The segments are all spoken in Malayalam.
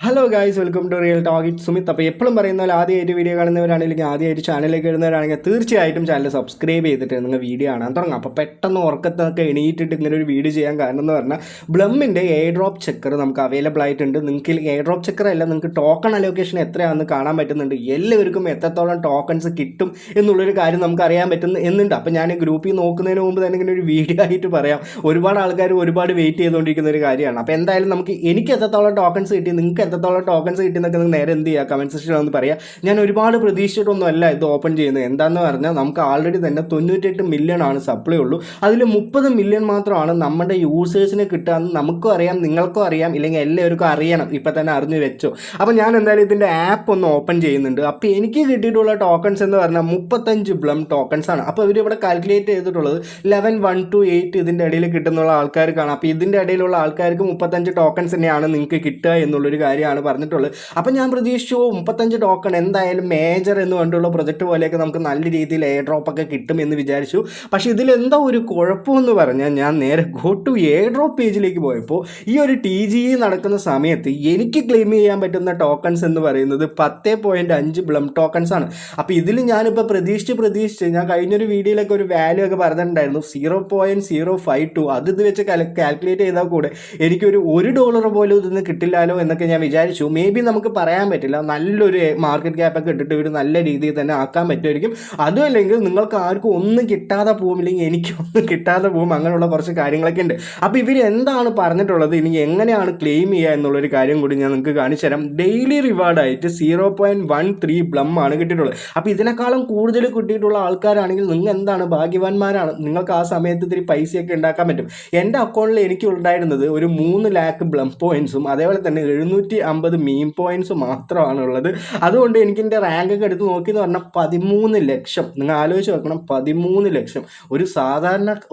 Hello guys, welcome to real talk. It Sumith. അപ്പോൾ എപ്പോഴും പറയുന്ന പോലെ ആദ്യമായിട്ട് വീഡിയോ കാണുന്നവരാണെങ്കിൽ ആദ്യമായിട്ട് ചാനലിലേക്ക് വരുന്നവരാണെങ്കിൽ തീർച്ചയായിട്ടും ചാനൽ സബ്സ്ക്രൈബ് ചെയ്തിട്ട് നിങ്ങൾ വീഡിയോ കാണാൻ തുടങ്ങും. അപ്പോൾ പെട്ടെന്ന് ഉറക്കത്തൊക്കെ എണീറ്റിട്ട് ഇങ്ങനെ ഒരു വീഡിയോ ചെയ്യാൻ കാരണം എന്ന് പറഞ്ഞാൽ ബ്ലമ്മിൻ്റെ എയർ ഡ്രോപ്പ് ചെക്കർ നമുക്ക് അവൈലബിൾ ആയിട്ടുണ്ട്. നിങ്ങൾക്ക് എയർ ഡ്രോപ്പ് ചെക്കർ അല്ല, നിങ്ങൾക്ക് ടോക്കൺ അലോക്കേഷൻ എത്രയാണെന്ന് കാണാൻ പറ്റുന്നുണ്ട്. എല്ലാവർക്കും എത്രത്തോളം ടോക്കൺസ് കിട്ടും എന്നുള്ളൊരു കാര്യം നമുക്ക് അറിയാൻ എന്നുണ്ട്. അപ്പോൾ ഞാൻ ഗ്രൂപ്പിൽ നോക്കുന്നതിന് മുമ്പ് തന്നെ ഇങ്ങനെ ഒരു വീഡിയോ ആയിട്ട് പറയാം. ഒരുപാട് ആൾക്കാർ ഒരുപാട് വെയിറ്റ് ചെയ്തുകൊണ്ടിരിക്കുന്ന ഒരു കാര്യമാണ്. അപ്പോൾ എന്തായാലും എനിക്ക് എത്രത്തോളം ടോക്കൺസ് കിട്ടി, നിങ്ങൾക്ക് എത്രത്തോളം ടോക്കൺസ് കിട്ടുന്നൊക്കെ നിങ്ങൾക്ക് നേരെ എന്ത് ചെയ്യുക, കമൻറ്റ് സെക്ഷനിൽ ഒന്ന് പറയാം. ഞാൻ ഒരുപാട് പ്രതീക്ഷിച്ചിട്ടൊന്നും അല്ല ഇത് ഓപ്പൺ ചെയ്യുന്നത്. എന്താണെന്ന് പറഞ്ഞാൽ നമുക്ക് ആൾറെഡി തന്നെ 98 മില്യൺ ആണ് സപ്ലൈ ഉള്ളൂ. അതിൽ 30 മില്യൺ മാത്രമാണ് നമ്മുടെ യൂസേഴ്സിന് കിട്ടുകയെന്ന് നമുക്കും അറിയാം, നിങ്ങൾക്കും അറിയാം, ഇല്ലെങ്കിൽ എല്ലാവർക്കും അറിയണം. ഇപ്പം തന്നെ അറിഞ്ഞു വെച്ചോ. അപ്പോൾ ഞാൻ എന്തായാലും ഇതിൻ്റെ ആപ്പ് ഒന്ന് ഓപ്പൺ ചെയ്യുന്നുണ്ട്. അപ്പോൾ എനിക്ക് കിട്ടിയിട്ടുള്ള ടോക്കൺസ് എന്ന് പറഞ്ഞാൽ 35 ബ്ലം ടോക്കൺസ് ആണ്. അപ്പോൾ ഇവരിവിടെ കാൽക്കുലേറ്റ് ചെയ്തിട്ടുള്ളത് 11 1 to 8 ഇതിൻ്റെ ഇടയിൽ കിട്ടുന്നുള്ള ആൾക്കാർക്കാണ്. അപ്പോൾ ഇതിൻ്റെ ഇടയിലുള്ള ആൾക്കാർക്ക് 35 ടോക്കൺസ് തന്നെയാണ് നിങ്ങൾക്ക് കിട്ടുക എന്നുള്ളൊരു കാര്യമാണ് പറഞ്ഞിട്ടുള്ളത്. അപ്പം ഞാൻ പ്രതീക്ഷിച്ചു 35 ടോക്കൺ എന്തായാലും മേജർ എന്ന് പറഞ്ഞിട്ടുള്ള പ്രൊജക്റ്റ് പോലെയൊക്കെ നമുക്ക് നല്ല രീതിയിൽ എയർ ഡ്രോപ്പ് ഒക്കെ കിട്ടും എന്ന് വിചാരിച്ചു. പക്ഷേ ഇതിലെന്തോ ഒരു കുഴപ്പമെന്ന് പറഞ്ഞാൽ ഞാൻ നേരെ ഗോ ടു എയർ ഡ്രോപ്പ് പേജിലേക്ക് പോയപ്പോൾ ഈ ഒരു TGE നടക്കുന്ന സമയത്ത് എനിക്ക് ക്ലെയിം ചെയ്യാൻ പറ്റുന്ന ടോക്കൺസ് എന്ന് പറയുന്നത് 10.5 ബ്ലം ടോക്കൺസ് ആണ്. അപ്പോൾ ഇതിൽ ഞാനിപ്പോൾ പ്രതീക്ഷിച്ച് ഞാൻ കഴിഞ്ഞൊരു വീഡിയോയിലൊക്കെ ഒരു വാല്യൂ ഒക്കെ പറഞ്ഞിട്ടുണ്ടായിരുന്നു 0.052. ഇത് വെച്ച് കാൽക്കുലേറ്റ് ചെയ്താൽ കൂടെ എനിക്കൊരു $1 പോലും ഇതിന് കിട്ടില്ലല്ലോ എന്നൊക്കെ ഞാൻ വിചാരിച്ചു. മേ ബി നമുക്ക് പറയാൻ പറ്റില്ല, നല്ലൊരു മാർക്കറ്റ് ക്യാപ്പൊക്കെ ഇട്ടിട്ട് ഇവർ നല്ല രീതിയിൽ തന്നെ ആക്കാൻ പറ്റുമായിരിക്കും. അതും അല്ലെങ്കിൽ നിങ്ങൾക്ക് ആർക്കും ഒന്നും കിട്ടാതെ പോകും, ഇല്ലെങ്കിൽ എനിക്കൊന്നും കിട്ടാതെ പോകും, അങ്ങനെയുള്ള കുറച്ച് കാര്യങ്ങളൊക്കെ ഉണ്ട്. അപ്പോൾ ഇവർ എന്താണ് പറഞ്ഞിട്ടുള്ളത്, ഇനി എങ്ങനെയാണ് ക്ലെയിം ചെയ്യുക എന്നുള്ളൊരു കാര്യം കൂടി ഞാൻ നിങ്ങൾക്ക് കാണിച്ചു തരാം. ഡെയിലി റിവാർഡായിട്ട് 0.13 ബ്ലം ആണ് കിട്ടിയിട്ടുള്ളത്. അപ്പോൾ ഇതിനേക്കാളും കൂടുതൽ കിട്ടിയിട്ടുള്ള ആൾക്കാരാണെങ്കിൽ നിങ്ങൾ എന്താണ് ഭാഗ്യവാന്മാരാണ്, നിങ്ങൾക്ക് ആ സമയത്ത് ഇത്തിരി പൈസയൊക്കെ ഉണ്ടാക്കാൻ പറ്റും. എൻ്റെ അക്കൗണ്ടിൽ എനിക്ക് ഉണ്ടായിരുന്നത് ഒരു 3 lakh ബ്ലം പോയിൻറ്സും അതേപോലെ തന്നെ 750 മീം പോയിൻറ്റ്സ് മാത്രമാണ് ഉള്ളത്. അതുകൊണ്ട് എനിക്ക് എൻ്റെ റാങ്കൊക്കെ എടുത്ത് നോക്കിയെന്ന് പറഞ്ഞാൽ 13 ലക്ഷം. നിങ്ങൾ ആലോചിച്ച് നോക്കണം, 13 ലക്ഷം.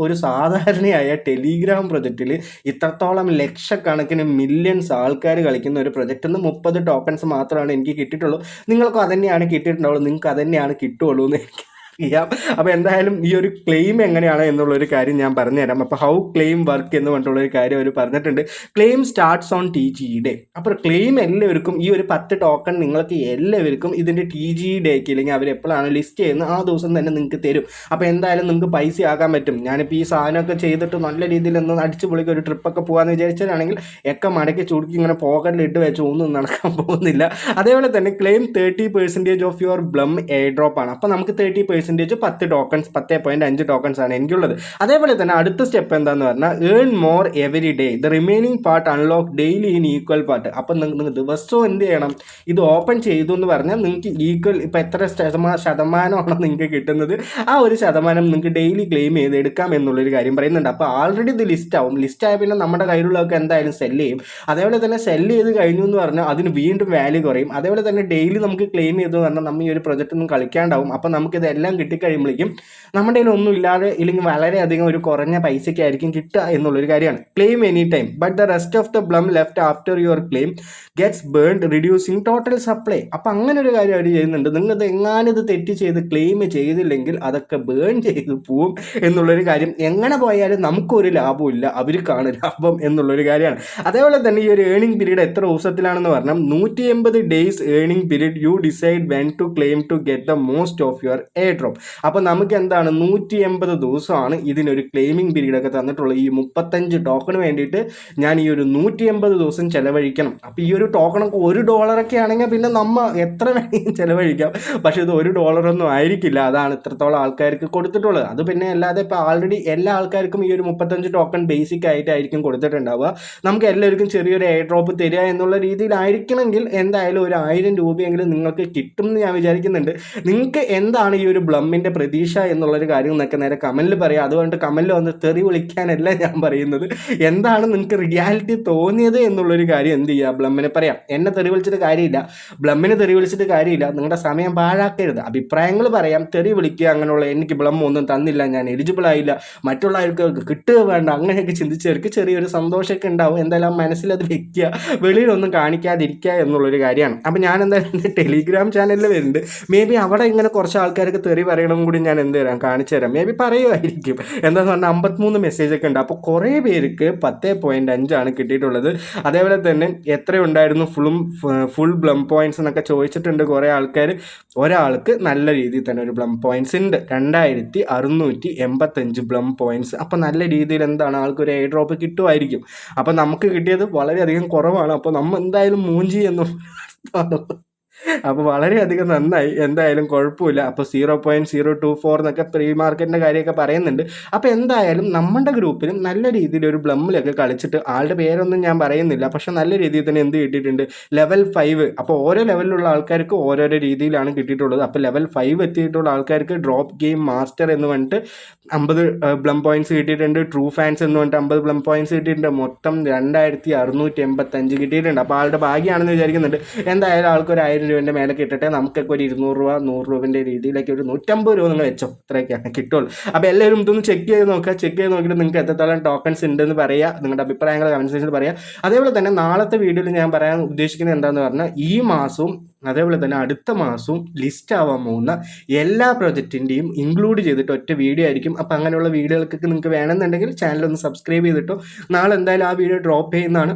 ഒരു സാധാരണയായ ടെലിഗ്രാം പ്രൊജക്റ്റിൽ ഇത്രത്തോളം ലക്ഷക്കണക്കിന് മില്യൺസ് ആൾക്കാർ കളിക്കുന്ന ഒരു പ്രൊജക്റ്റിൽ നിന്ന് 30 ടോക്കൺസ് മാത്രമാണ് എനിക്ക് കിട്ടിയിട്ടുള്ളൂ. നിങ്ങൾക്കും അതന്നെയാണ് കിട്ടിയിട്ടുണ്ടാവുള്ളൂ, നിങ്ങൾക്ക് അതന്നെയാണ് കിട്ടുള്ളൂ എന്ന് എനിക്ക് ചെയ്യാം. അപ്പോൾ എന്തായാലും ഈ ഒരു ക്ലെയിം എങ്ങനെയാണ് എന്നുള്ളൊരു കാര്യം ഞാൻ പറഞ്ഞുതരാം. അപ്പോൾ ഹൗ ക്ലെയിം വർക്ക് എന്ന് പറഞ്ഞിട്ടുള്ളൊരു കാര്യം അവർ പറഞ്ഞിട്ടുണ്ട്. Claim starts on TGE day. അപ്പോൾ ക്ലെയിം എല്ലാവർക്കും ഈ ഒരു 10 ടോക്കൺ നിങ്ങൾക്ക് എല്ലാവർക്കും ഇതിൻ്റെ TGE ഡേക്ക്, ഇല്ലെങ്കിൽ അവർ എപ്പോഴാണ് ലിസ്റ്റ് ചെയ്യുന്നത് ആ ദിവസം തന്നെ നിങ്ങൾക്ക് തരും. അപ്പോൾ എന്തായാലും നിങ്ങൾക്ക് പൈസ ആക്കാൻ പറ്റും. ഞാനിപ്പോൾ ഈ സാധനമൊക്കെ ചെയ്തിട്ട് നല്ല രീതിയിൽ ഒന്ന് അടിച്ച് പൊളിക്ക് ഒരു ട്രിപ്പൊക്കെ പോകാമെന്ന് വിചാരിച്ചതാണെങ്കിൽ ഒക്കെ മടക്കി ചുരുക്കി ഇങ്ങനെ പോക്കറ്റിലിട്ട് വെച്ച് ഒന്നും നടക്കാൻ പോകുന്നില്ല. അതേപോലെ തന്നെ claim 30% of your Blum airdrop ആണ്. അപ്പോൾ നമുക്ക് 30% 10 ടോക്കൺസ് 10.5 ടോക്കൺസ് ആണ് എനിക്കുള്ളത്. അതേപോലെ തന്നെ അടുത്ത സ്റ്റെപ്പ് എന്താന്ന് പറഞ്ഞാൽ earn more every day, the remaining part unlock daily in equal part. അപ്പം നിങ്ങൾ ദിവസവും എന്ത് ചെയ്യണം, ഇത് ഓപ്പൺ ചെയ്തു എന്ന് പറഞ്ഞാൽ നിങ്ങൾക്ക് ഈക്വൽ ഇപ്പോൾ എത്ര ശതമാനമാണോ നിങ്ങൾക്ക് കിട്ടുന്നത് ആ ഒരു ശതമാനം നിങ്ങൾക്ക് ഡെയിലി ക്ലെയിം ചെയ്ത് എടുക്കാം എന്നുള്ളൊരു കാര്യം പറയുന്നുണ്ട്. അപ്പോൾ ആൾറെഡി ഇത് ലിസ്റ്റ് ആവും. ലിസ്റ്റ് ആയ പിന്നെ നമ്മുടെ കയ്യിലുള്ളതൊക്കെ എന്തായാലും സെല്ല് ചെയ്യും. അതേപോലെ തന്നെ സെല്ല് ചെയ്ത് കഴിഞ്ഞു എന്ന് പറഞ്ഞാൽ അതിന് വീണ്ടും വാല്യൂ കുറയും. അതേപോലെ തന്നെ ഡെയിലി നമുക്ക് ക്ലെയിം ചെയ്തെന്ന് പറഞ്ഞാൽ നമ്മൾ ഈ ഒരു പ്രൊജക്റ്റ് ഒന്നും കളിക്കാണ്ടാവും. അപ്പോൾ നമുക്കിതെല്ലാം കിട്ടിക്കഴിയുമ്പോഴേക്കും നമ്മുടെ കയ്യിൽ ഒന്നും ഇല്ലാതെ ഇല്ലെങ്കിൽ വളരെയധികം ഒരു കുറഞ്ഞ പൈസയ്ക്കായിരിക്കും കിട്ടുക എന്നുള്ളൊരു കാര്യമാണ്. Claim any time but the rest of the Blum left after your claim gets burned reducing total supply. അപ്പം അങ്ങനെ ഒരു കാര്യം അവർ ചെയ്യുന്നുണ്ട്. നിങ്ങൾ എങ്ങാനും ഇത് തെറ്റ് ചെയ്ത് ക്ലെയിം ചെയ്തില്ലെങ്കിൽ അതൊക്കെ ബേൺ ചെയ്ത് പോവും എന്നുള്ളൊരു കാര്യം. എങ്ങനെ പോയാലും നമുക്കൊരു ലാഭമില്ല, അവർക്കാണ് ലാഭം എന്നുള്ളൊരു കാര്യമാണ്. അതേപോലെ തന്നെ ഈ ഒരു ഏണിംഗ് പീരീഡ് എത്ര ദിവസത്തിലാണെന്ന് പറഞ്ഞാൽ 180 days earning period. You decide when to claim to get the most of your airdrop. അപ്പോൾ നമുക്ക് എന്താണ് 180 ദിവസമാണ് ഇതിനൊരു ക്ലെയിമിംഗ് പീരീഡൊക്കെ തന്നിട്ടുള്ളത്. ഈ 35 ടോക്കണ് വേണ്ടിയിട്ട് ഞാൻ ഈ ഒരു 180 ദിവസം ചിലവഴിക്കണം. അപ്പോൾ ഈ ഒരു ടോക്കണൊക്കെ $1 ആണെങ്കിൽ പിന്നെ നമ്മൾ എത്ര വേണമെങ്കിലും ചിലവഴിക്കാം. പക്ഷേ ഇത് $1 ആയിരിക്കില്ല. അതാണ് ഇത്രത്തോളം ആൾക്കാർക്ക് കൊടുത്തിട്ടുള്ളത്. അത് പിന്നെ അല്ലാതെ ഇപ്പോൾ ആൾറെഡി എല്ലാ ആൾക്കാർക്കും ഈ ഒരു 35 ടോക്കൺ ബേസിക് ആയിട്ടായിരിക്കും കൊടുത്തിട്ടുണ്ടാവുക. നമുക്ക് എല്ലാവർക്കും ചെറിയൊരു എയർ ഡ്രോപ്പ് തരിക എന്നുള്ള രീതിയിലായിരിക്കണമെങ്കിൽ എന്തായാലും ഒരു 1000 രൂപയെങ്കിലും നിങ്ങൾക്ക് കിട്ടും എന്ന് ഞാൻ വിചാരിക്കുന്നുണ്ട്. നിങ്ങൾക്ക് എന്താണ് ഈ ഒരു ബ്ലമ്മിൻ്റെ പ്രതീക്ഷ എന്നുള്ളൊരു കാര്യം എന്നൊക്കെ നേരെ കമൻറ്റിൽ പറയാം. അതുകൊണ്ട് കമൻറ്റിൽ വന്ന് തെറി വിളിക്കാനല്ല ഞാൻ പറയുന്നത്, എന്താണ് നിങ്ങൾക്ക് റിയാലിറ്റി തോന്നിയത് എന്നുള്ളൊരു കാര്യം എന്ത് ചെയ്യുക, ബ്ലമ്മിനെ പറയാം. എന്നെ തെറി വിളിച്ചിട്ട് കാര്യമില്ല, ബ്ലമ്മിനെ തെറി വിളിച്ചിട്ട് കാര്യമില്ല. നിങ്ങളുടെ സമയം പാഴാക്കരുത്, അഭിപ്രായങ്ങൾ പറയാം. തെറി വിളിക്കുക അങ്ങനെയുള്ള എനിക്ക് ബ്ലം ഒന്നും തന്നില്ല, ഞാൻ എലിജിബിൾ ആയില്ല, മറ്റുള്ളവർക്ക് കിട്ടുക വേണ്ട, അങ്ങനെയൊക്കെ ചിന്തിച്ചവർക്ക് ചെറിയൊരു സന്തോഷമൊക്കെ ഉണ്ടാവും. എന്തായാലും മനസ്സിലത് വെക്കുക, വെളിയിലൊന്നും കാണിക്കാതിരിക്കുക എന്നുള്ളൊരു കാര്യമാണ്. അപ്പോൾ ഞാൻ എന്തായാലും ടെലിഗ്രാം ചാനലിൽ വരുന്നുണ്ട്. മേ ബി അവിടെ ഇങ്ങനെ കുറച്ച് ആൾക്കാർക്ക് തെറി തെറി പറയണം കൂടി ഞാൻ എന്ത് തരാം കാണിച്ചു തരാം. മേ ബി പറയുമായിരിക്കും. എന്താണെന്ന് പറഞ്ഞാൽ 53 മെസ്സേജൊക്കെ ഉണ്ട്. അപ്പോൾ കുറേ പേർക്ക് 10.5 കിട്ടിയിട്ടുള്ളത്. അതേപോലെ തന്നെ എത്ര ഉണ്ടായിരുന്നു ഫുൾ ബ്ലം പോയിന്റ്സ് എന്നൊക്കെ ചോദിച്ചിട്ടുണ്ട് കുറേ ആൾക്കാർ. ഒരാൾക്ക് നല്ല രീതിയിൽ തന്നെ ഒരു ബ്ലം പോയിന്റ്സ് ഉണ്ട്, 2685 ബ്ലം പോയിന്റ്സ്. അപ്പോൾ നല്ല രീതിയിൽ എന്താണ് ആൾക്കൊരു എയർ ഡ്രോപ്പ് കിട്ടുമായിരിക്കും. അപ്പോൾ നമുക്ക് കിട്ടിയത് വളരെയധികം കുറവാണ്. അപ്പോൾ നമ്മൾ എന്തായാലും മൂഞ്ചി എന്നും അപ്പോൾ വളരെയധികം നന്നായി, എന്തായാലും കുഴപ്പമില്ല. അപ്പോൾ 0.024 എന്നൊക്കെ പ്രീ മാർക്കറ്റിൻ്റെ കാര്യമൊക്കെ പറയുന്നുണ്ട്. അപ്പോൾ എന്തായാലും നമ്മുടെ ഗ്രൂപ്പിലും നല്ല രീതിയിൽ ഒരു ബ്ലമ്മിലൊക്കെ കളിച്ചിട്ട്, ആളുടെ പേരൊന്നും ഞാൻ പറയുന്നില്ല, പക്ഷെ നല്ല രീതിയിൽ തന്നെ എന്ത് കിട്ടിയിട്ടുണ്ട്, ലെവൽ 5. അപ്പോൾ ഓരോ ലെവലിലുള്ള ആൾക്കാർക്ക് ഓരോരോ രീതിയിലാണ് കിട്ടിയിട്ടുള്ളത്. അപ്പോൾ ലെവൽ 5 എത്തിയിട്ടുള്ള ആൾക്കാർക്ക് ഡ്രോപ്പ് ഗെയിം മാസ്റ്റർ എന്ന് പറഞ്ഞിട്ട് 50 ബ്ലം പോയിന്റ്സ് കിട്ടിയിട്ടുണ്ട്. ട്രൂ ഫാൻസ് എന്ന് പറഞ്ഞിട്ട് 50 ബ്ലം പോയിന്റ്സ് കിട്ടിയിട്ടുണ്ട്. മൊത്തം 2685 കിട്ടിയിട്ടുണ്ട്. അപ്പോൾ ആളുടെ ഭാഗ്യമാണെന്ന് വിചാരിക്കുന്നുണ്ട്. എന്തായാലും ആൾക്കൊരു 1000 രൂപേൻ്റെ മേലെ കിട്ടട്ടെ. നമുക്കൊക്കെ ഒരു 200 രൂപ 100 രൂപേൻ്റെ രീതിയിലൊക്കെ ഒരു 150 രൂപ നിങ്ങൾ വെച്ചോ, ഇത്രയൊക്കെയാണ് കിട്ടുള്ളൂ. അപ്പോൾ എല്ലാവരും ഇതൊന്ന് ചെക്ക് ചെയ്ത് നോക്കുക. ചെക്ക് ചെയ്ത് നോക്കിയിട്ട് നിങ്ങൾക്ക് എത്രത്തോളം ടോക്കൺസ് ഉണ്ടെന്ന് പറയുക, നിങ്ങളുടെ അഭിപ്രായങ്ങൾ കമൻറ്റ് സെക്ഷനിൽ പറയുക. അതേപോലെ തന്നെ നാളത്തെ വീഡിയോയിൽ ഞാൻ പറയാൻ ഉദ്ദേശിക്കുന്നത് എന്താണെന്ന് പറഞ്ഞാൽ, ഈ മാസവും അതേപോലെ തന്നെ അടുത്ത മാസവും ലിസ്റ്റ് ആവാൻ പോകുന്ന എല്ലാ പ്രൊജക്റ്റിൻ്റെയും ഇൻക്ലൂഡ് ചെയ്തിട്ട് ഒറ്റ വീഡിയോ ആയിരിക്കും. അപ്പോൾ അങ്ങനെയുള്ള വീഡിയോകൾക്കൊക്കെ നിങ്ങൾക്ക് വേണമെന്നുണ്ടെങ്കിൽ ചാനലൊന്ന് സബ്സ്ക്രൈബ് ചെയ്തിട്ടോ. നാളെ എന്തായാലും ആ വീഡിയോ ഡ്രോപ്പ് ചെയ്യുന്നതാണ്.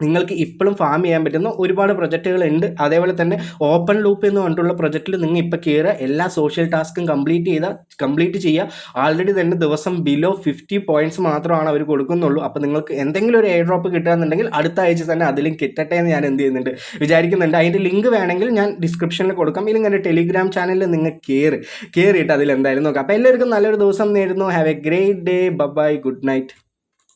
നിങ്ങൾക്ക് ഇപ്പോഴും ഫാം ചെയ്യാൻ പറ്റുന്ന ഒരുപാട് പ്രൊജക്റ്റുകളുണ്ട്. അതേപോലെ തന്നെ ഓപ്പൺ ലൂപ്പ് എന്ന് പറഞ്ഞിട്ടുള്ള പ്രൊജക്റ്റിൽ നിങ്ങൾ ഇപ്പോൾ കയറുക, എല്ലാ സോഷ്യൽ ടാസ്കും കംപ്ലീറ്റ് ചെയ്യുക. ആൾറെഡി തന്നെ ദിവസം ബിലോ 50 പോയിന്റ്സ് മാത്രമാണ് അവർ കൊടുക്കുന്നുള്ളൂ. അപ്പോൾ നിങ്ങൾക്ക് എന്തെങ്കിലും ഒരു എയർ ഡ്രോപ്പ് കിട്ടുകയെന്നുണ്ടെങ്കിൽ അടുത്ത ആഴ്ച തന്നെ അതിലും കിട്ടട്ടെ എന്ന് ഞാൻ എന്ത് ചെയ്യുന്നുണ്ട്, വിചാരിക്കുന്നുണ്ട്. അതിൻ്റെ ലിങ്ക് വേണമെങ്കിൽ ഞാൻ ഡിസ്ക്രിപ്ഷനിൽ കൊടുക്കാം. ഇല്ലെങ്കിൽ എൻ്റെ ടെലിഗ്രാം ചാനലിൽ നിങ്ങൾ കയറിയിട്ട് അതിൽ എന്തായാലും നോക്കാം. അപ്പോൾ എല്ലാവർക്കും നല്ലൊരു ദിവസം നേരുന്നു. Have a great day. Bye, good night.